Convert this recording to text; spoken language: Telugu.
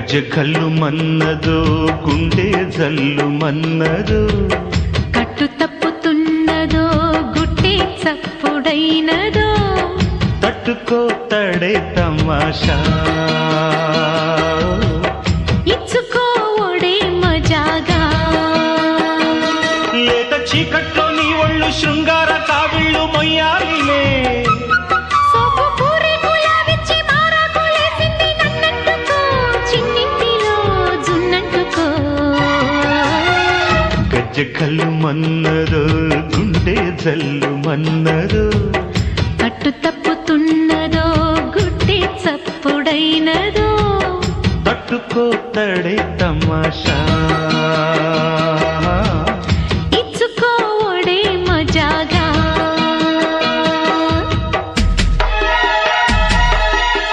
గజ్జె కళ్ళు మన్నదో గుండె జల్లు మన్నదో కట్టు తప్పుతున్నదో గుట్టే చప్పుడైనదో తట్టుకో తడే తమాషా ఇచ్చుకోవడే మజాగా లేత చీకట్లో నీ ఒళ్ళు శృంగార కావిళ్ళు మొయ్యాలిలే సోపు పూరి గులాబిచ్చి మారాకులేసింది నన్నంటుకో చిన్నింటిలో జున్నంటుకో గజ్జె కళ్ళు మన్నదో గుండె జల్లు మన్నదో కట్టు తప్పుతున్నదో గుట్టే చప్పుడైనదో తట్టుకో తడే తమాషా